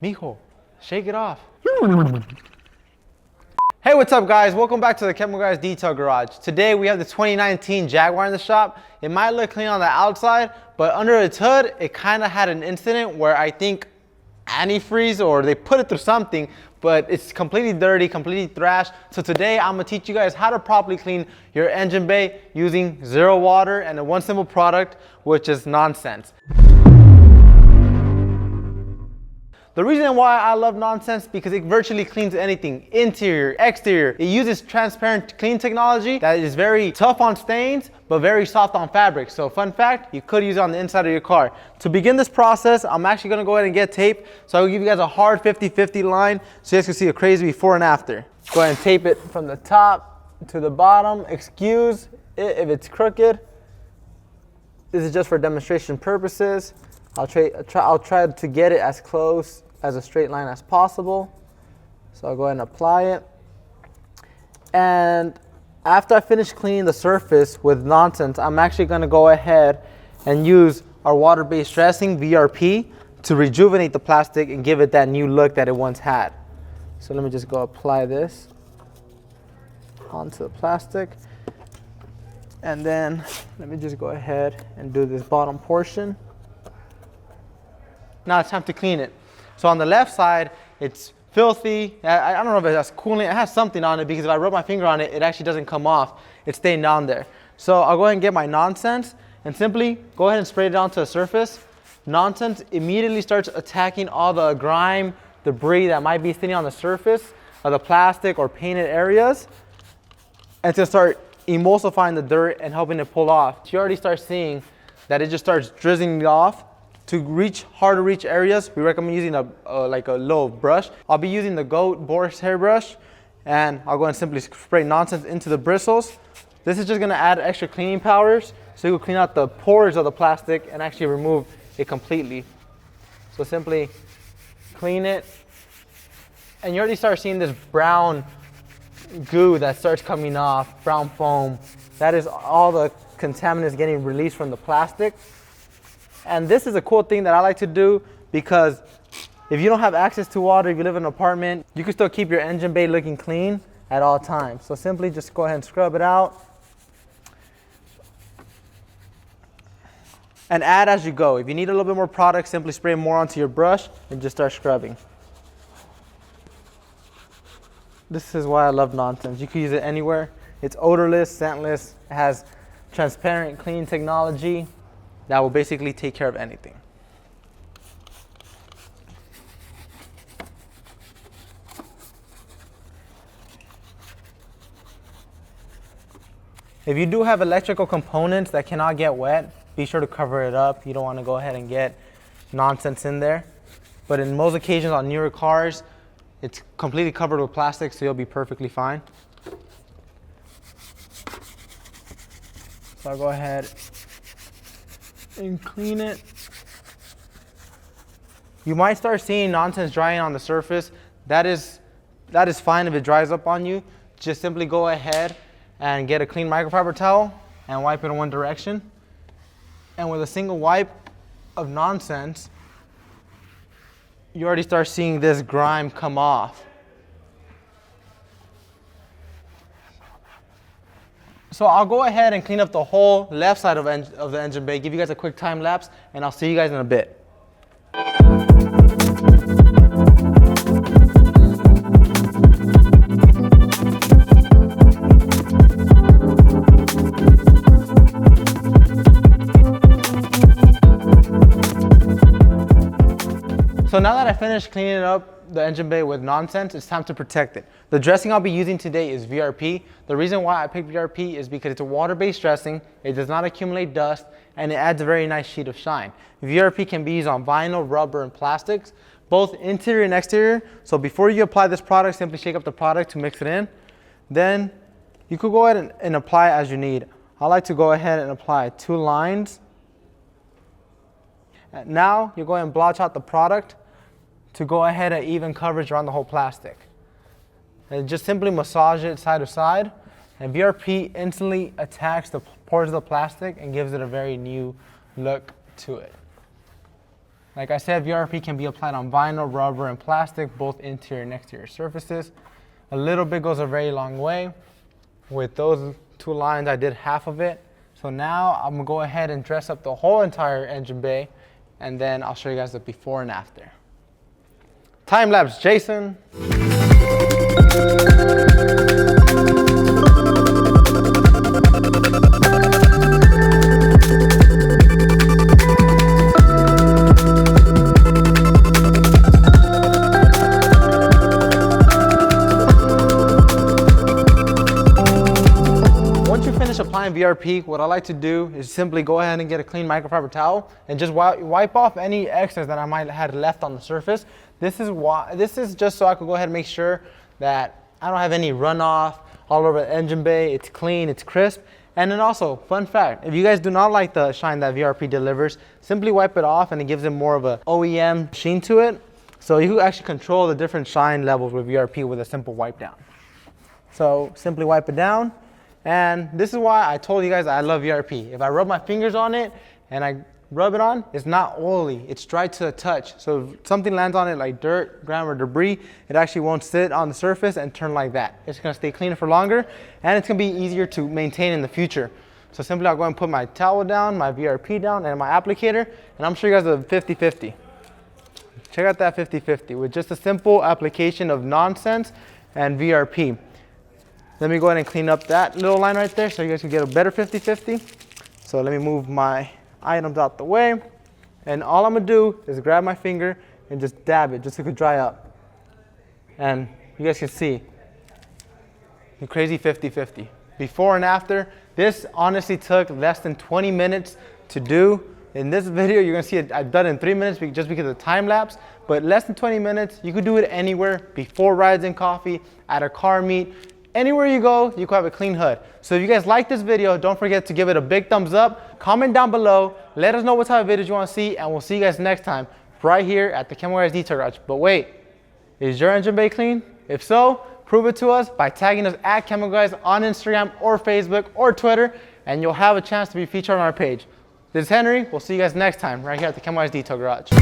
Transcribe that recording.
Mijo, shake it off. Hey, what's up guys? Welcome back to the Chemical Guys Detail Garage. Today we have the 2019 Jaguar in the shop. It might look clean on the outside, but under its hood, it kind of had an incident where I think antifreeze or they put it through something, but it's completely dirty, completely thrashed. So today I'm gonna teach you guys how to properly clean your engine bay using zero water and one simple product, which is nonsense. The reason why I love nonsense because it virtually cleans anything, interior, exterior. It uses transparent clean technology that is very tough on stains, but very soft on fabric. So fun fact, you could use it on the inside of your car. To begin this process, I'm actually gonna go ahead and get tape. So I'll give you guys a hard 50-50 line so you guys can see a crazy before and after. Go ahead and tape it from the top to the bottom. Excuse it if it's crooked. This is just for demonstration purposes. I'll try to get it as close as a straight line as possible. So I'll go ahead and apply it. And after I finish cleaning the surface with nonsense, I'm actually gonna go ahead and use our water-based dressing, VRP, to rejuvenate the plastic and give it that new look that it once had. So let me just go apply this onto the plastic. And then let me just go ahead and do this bottom portion. Now it's time to clean it. So on the left side, it's filthy. I don't know if it has coolant. It has something on it because if I rub my finger on it, it actually doesn't come off. It's staying down there. So I'll go ahead and get my nonsense and simply go ahead and spray it down to the surface. Nonsense immediately starts attacking all the grime, debris that might be sitting on the surface of the plastic or painted areas, and to start emulsifying the dirt and helping it pull off. You already start seeing that it just starts drizzling off. To reach hard to reach areas, we recommend using like a little brush. I'll be using the Boar's hairbrush, and I'll go and simply spray nonsense into the bristles. This is just gonna add extra cleaning powers, so you can clean out the pores of the plastic and actually remove it completely. So simply clean it, and you already start seeing this brown goo that starts coming off, brown foam. That is all the contaminants getting released from the plastic. And this is a cool thing that I like to do because if you don't have access to water, if you live in an apartment, you can still keep your engine bay looking clean at all times. So simply just go ahead and scrub it out. And add as you go. If you need a little bit more product, simply spray more onto your brush and just start scrubbing. This is why I love nonsense. You can use it anywhere. It's odorless, scentless, it has transparent clean technology that will basically take care of anything. If you do have electrical components that cannot get wet, be sure to cover it up. You don't want to go ahead and get nonsense in there. But in most occasions on newer cars, it's completely covered with plastic, so you'll be perfectly fine. So I'll go ahead and clean it. You might start seeing nonsense drying on the surface. That is fine if it dries up on you. Just simply go ahead and get a clean microfiber towel and wipe it in one direction. And with a single wipe of nonsense, you already start seeing this grime come off. So I'll go ahead and clean up the whole left side of the engine bay, give you guys a quick time lapse, and I'll see you guys in a bit. So now that I finished cleaning up the engine bay with nonsense, it's time to protect it. The dressing I'll be using today is VRP. The reason why I picked VRP is because it's a water-based dressing, it does not accumulate dust, and it adds a very nice sheet of shine. VRP can be used on vinyl, rubber, and plastics, both interior and exterior. So before you apply this product, simply shake up the product to mix it in. Then you could go ahead and apply it as you need. I like to go ahead and apply 2 lines. And now you go ahead and blotch out the product to go ahead and even coverage around the whole plastic. And just simply massage it side to side, and VRP instantly attacks the pores of the plastic and gives it a very new look to it. Like I said, VRP can be applied on vinyl, rubber, and plastic, both interior and exterior surfaces. A little bit goes a very long way. With those 2 lines, I did half of it. So now I'm gonna go ahead and dress up the whole entire engine bay, and then I'll show you guys the before and after. Time lapse, Jason. Applying VRP, what I like to do is simply go ahead and get a clean microfiber towel and just wipe off any excess that I might have left on the surface. This is just so I can go ahead and make sure that I don't have any runoff all over the engine bay. It's clean, it's crisp. And then also, fun fact, if you guys do not like the shine that VRP delivers, simply wipe it off and it gives it more of a OEM sheen to it. So you can actually control the different shine levels with VRP with a simple wipe down. So simply wipe it down. And this is why I told you guys I love VRP. If I rub my fingers on it and I rub it on, it's not oily, it's dry to the touch. So if something lands on it like dirt, grime, or debris, it actually won't sit on the surface and turn like that. It's gonna stay cleaner for longer, and it's gonna be easier to maintain in the future. So simply I'll go and put my towel down, my VRP down, and my applicator, and I'm showing you guys a 50-50. Check out that 50-50 with just a simple application of nonsense and VRP. Let me go ahead and clean up that little line right there so you guys can get a better 50-50. So let me move my items out the way. And all I'm gonna do is grab my finger and just dab it just so it could dry up. And you guys can see the crazy 50-50. Before and after, this honestly took less than 20 minutes to do. In this video, you're gonna see it, I've done it in 3 minutes just because of the time lapse, but less than 20 minutes, you could do it anywhere, before rides and coffee, at a car meet. Anywhere you go, you can have a clean hood. So if you guys like this video, don't forget to give it a big thumbs up. Comment down below. Let us know what type of videos you want to see, and we'll see you guys next time right here at the Chemical Guys Detail Garage. But wait, is your engine bay clean? If so, prove it to us by tagging us at Chemical Guys on Instagram or Facebook or Twitter, and you'll have a chance to be featured on our page. This is Henry. We'll see you guys next time right here at the Chemical Guys Detail Garage.